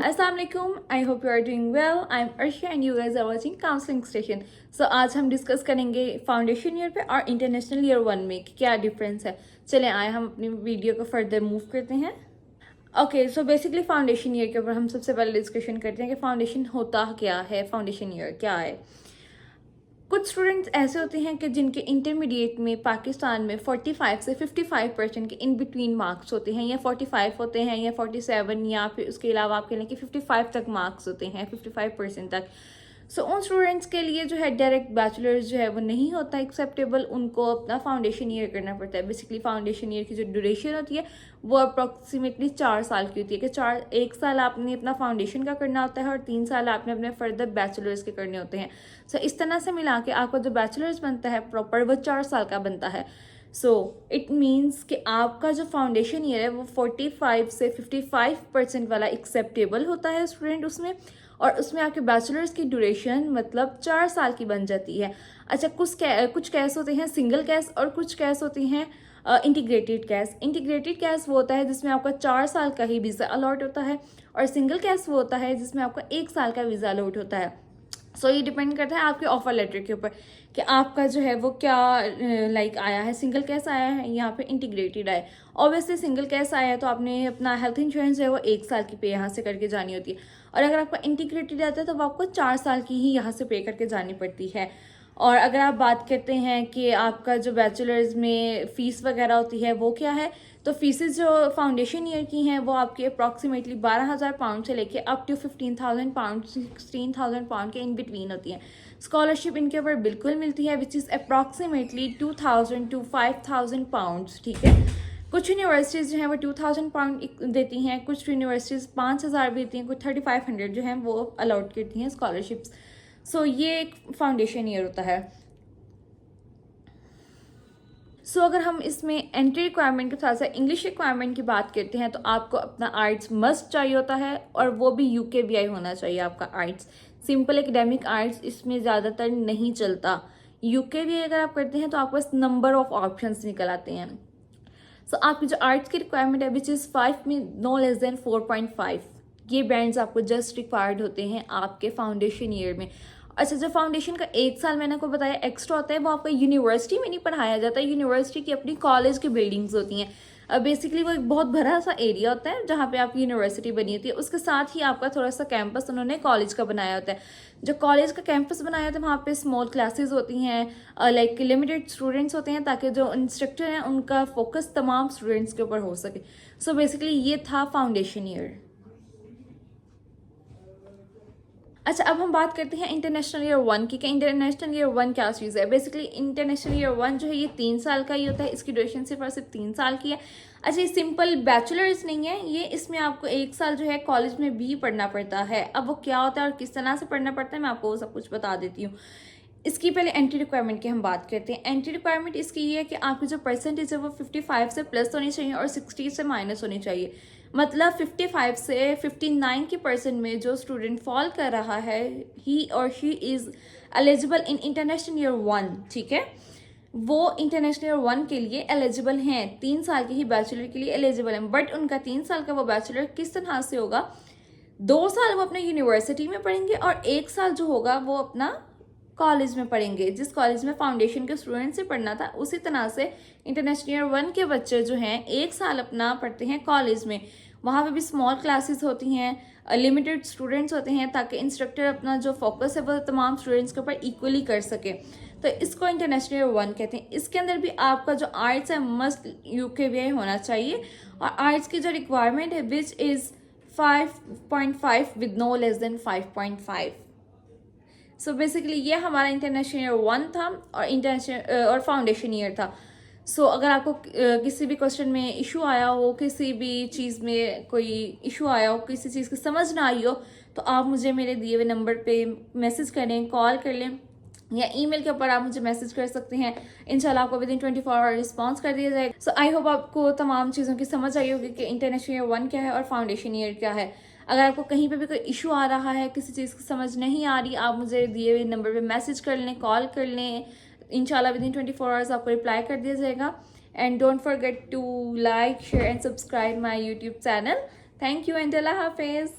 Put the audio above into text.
अस्सलाम वालेकुम, I hope you are doing well. I am Arshiya and you guys are watching counselling station. So आज हम discuss करेंगे foundation year पे और इंटरनेशनल ईयर 1 में कि क्या डिफरेंस है। चलें आए हम अपनी वीडियो को फर्दर मूव करते हैं। Okay, so basically foundation year के ऊपर हम सबसे पहले डिस्कशन करते हैं कि फाउंडेशन होता क्या है, फाउंडेशन ईयर क्या है। कुछ स्टूडेंट्स ऐसे होते हैं कि जिनके इंटरमीडिएट में पाकिस्तान में 45 से 55% के इन बिटवीन मार्क्स होते हैं, या 45 होते हैं या 47, या फिर उसके अलावा आप कह लें कि 55 तक मार्क्स होते हैं, 55% तक। सो उन स्टूडेंट्स के लिए जो है डायरेक्ट बैचलर्स जो है वो नहीं होता एक्सेप्टेबल, उनको अपना फाउंडेशन ईयर करना पड़ता है। बेसिकली फाउंडेशन ईयर की जो ड्यूरेशन होती है वो अप्रॉक्सीमेटली 4 साल की होती है कि 1 साल आपने अपना फाउंडेशन का करना होता है और 3 साल आपने अपने फर्दर बैचलर्स के करने होते हैं। सो इस तरह से मिला के आपका जो बैचलर्स बनता है प्रॉपर वो 4 साल का बनता है। सो इट मीन्स कि आपका जो फाउंडेशन ईयर है वो 45 से 55% वाला एक्सेप्टेबल होता है स्टूडेंट उसमें, और उसमें आपके बैचलर्स की ड्यूरेशन मतलब 4 साल की बन जाती है। अच्छा, कुछ कैस होते हैं सिंगल कैस और कुछ कैस होती हैं इंटीग्रेटेड कैस। इंटीग्रेटेड कैस वो होता है जिसमें आपका 4 साल का ही वीज़ा अलॉट होता है, और सिंगल कैस वो होता है जिसमें आपका 1 साल का वीज़ा अलॉट होता है। सो ये डिपेंड करता है आपके ऑफर लेटर के ऊपर कि आपका जो है वो क्या लाइक आया है, सिंगल कैस आया है यहाँ पे इंटीग्रेटेड आया है। ऑब्वियसली सिंगल कैस आया है तो आपने अपना हेल्थ इंश्योरेंस जो है वो 1 साल की पे यहाँ से करके जानी होती है, और अगर आपका इंटीग्रेटेड आता है तो वो आपको 4 साल की ही यहाँ से पे करके जानी पड़ती है। और अगर आप बात करते हैं कि आपका जो बैचलर्स में फ़ीस वगैरह होती है वो क्या है, तो फीसेस जो फाउंडेशन ईयर की हैं वो आपकी अप्रॉक्सीमेटली 12,000 पाउंड से लेके अप टू 15,000 पाउंड 16,000 पाउंड के इन बिटवीन होती हैं। स्कॉलरशिप इनके ऊपर बिल्कुल मिलती है which is approximately 2,000 to 5,000 pounds, ठीक है। कुछ यूनिवर्सिटीज़ जो हैं वो 2,000 पाउंड देती हैं, कुछ यूनिवर्सिटीज़ 5,000 भी देती हैं, कुछ 3,500 जो हैं वो अलाउट करती हैं स्कॉलरशिप्स। सो ये एक फाउंडेशन ईयर होता है। सो अगर हम इसमें एंट्री रिक्वायरमेंट के साथ साथ इंग्लिश रिक्वायरमेंट की बात करते हैं तो आपको अपना आर्ट्स मस्ट चाहिए होता है, और वो भी UKVI होना चाहिए आपका आर्ट्स। सिंपल एकेडमिक आर्ट्स इसमें ज़्यादातर नहीं चलता। UKVI अगर आप करते हैं तो आपके पास नंबर ऑफ ऑप्शंस निकल आते हैं। सो आपकी जो आर्ट्स की रिक्वायरमेंट है विच इज़ 5 में नो लेस देन 4.5, ये बैंड्स आपको जस्ट रिक्वायर्ड होते हैं आपके फाउंडेशन ईयर में। अच्छा, जो फाउंडेशन का 1 साल मैंने आपको बताया एक्स्ट्रा होता है वो आपका यूनिवर्सिटी में नहीं पढ़ाया जाता है। यूनिवर्सिटी की अपनी कॉलेज की बिल्डिंग्स होती हैं। बेसिकली वो एक बहुत भरा सा एरिया होता है जहाँ पे आपकी यूनिवर्सिटी बनी होती है, उसके साथ ही आपका थोड़ा सा कैंपस उन्होंने कॉलेज का बनाया होता है। जो कॉलेज का कैंपस बनाया होता है वहाँ पे स्मॉल क्लासेस होती हैं, लाइक लिमिटेड स्टूडेंट्स होते हैं ताकि जो इंस्ट्रक्टर हैं उनका फोकस तमाम स्टूडेंट्स के ऊपर हो सके। सो बेसिकली ये था फाउंडेशन ईयर। अच्छा, अब हम बात करते हैं इंटरनेशनल ईयर 1 की कि इंटरनेशनल ईयर 1 क्या चीज़ है। बेसिकली इंटरनेशनल ईयर 1 जो है ये 3 साल का ही होता है, इसकी ड्यूरेशन सिर्फ और सिर्फ 3 साल की है। अच्छा, ये सिंपल बैचलर्स नहीं है, ये इसमें आपको 1 साल जो है कॉलेज में भी पढ़ना पड़ता है। अब वो क्या होता है और किस तरह से पढ़ना पड़ता है मैं आपको वो सब कुछ बता देती हूँ। इसकी पहले एंट्री रिक्वायरमेंट की हम बात करते हैं। एंट्री रिक्वायरमेंट इसकी ये है कि आपकी जो परसेंटेज है वो 55 से प्लस होनी चाहिए और 60 से माइनस होनी चाहिए। मतलब 55 से 59 की परसेंट में जो स्टूडेंट फॉल कर रहा है ही और she is eligible in international year 1, ठीक है। वो इंटरनेशनल ईयर 1 के लिए एलिजिबल हैं, 3 साल के ही बैचलर के लिए एलिजिबल हैं। बट उनका 3 साल का वो बैचलर किस तरह से होगा, 2 साल वो अपने यूनिवर्सिटी में पढ़ेंगे और 1 साल जो होगा वो अपना कॉलेज में पढ़ेंगे। जिस कॉलेज में फाउंडेशन के स्टूडेंट से पढ़ना था उसी तरह से इंटरनेशनल ईयर 1 के बच्चे जो हैं 1 साल अपना पढ़ते हैं कॉलेज में। वहाँ पे भी स्मॉल क्लासेस होती हैं, लिमिटेड स्टूडेंट्स होते हैं ताकि इंस्ट्रक्टर अपना जो फोकस है वो तमाम स्टूडेंट्स के ऊपर इक्वली कर सके। तो इसको इंटरनेशनल ईयर 1 कहते हैं। इसके अंदर भी आपका जो आर्ट्स है मस्ट UKVI होना चाहिए, और आर्ट्स की जो रिक्वायरमेंट है which is 5.5 with no less than 5.5। So basically ये हमारा इंटरनेशनल ईयर 1 था और इंटरनेशनल और फाउंडेशन ईयर था। सो अगर आपको किसी भी क्वेश्चन में इशू आया हो, किसी भी चीज़ में कोई इशू आया हो, किसी चीज़ की समझ ना आई हो, तो आप मुझे मेरे दिए हुए नंबर पे मैसेज करें, कॉल कर लें, या ईमेल के ऊपर आप मुझे मैसेज कर सकते हैं। इंशाल्लाह आपको विदिन 24 आवर रिस्पॉन्स कर दिया जाएगा। सो आई होप आपको तमाम चीज़ों की समझ आई होगी कि इंटरनेशनल ईयर 1 क्या है और फाउंडेशन ईयर क्या है। अगर आपको कहीं पे भी कोई इशू आ रहा है, किसी चीज़ की समझ नहीं आ रही, आप मुझे दिए हुए नंबर पे मैसेज कर लें, कॉल कर लें। इंशाल्लाह विदिन 24 आवर्स आपको रिप्लाई कर दिया जाएगा। And don't forget to like, share and subscribe my YouTube channel. Thank you and अल्लाह हाफिज़।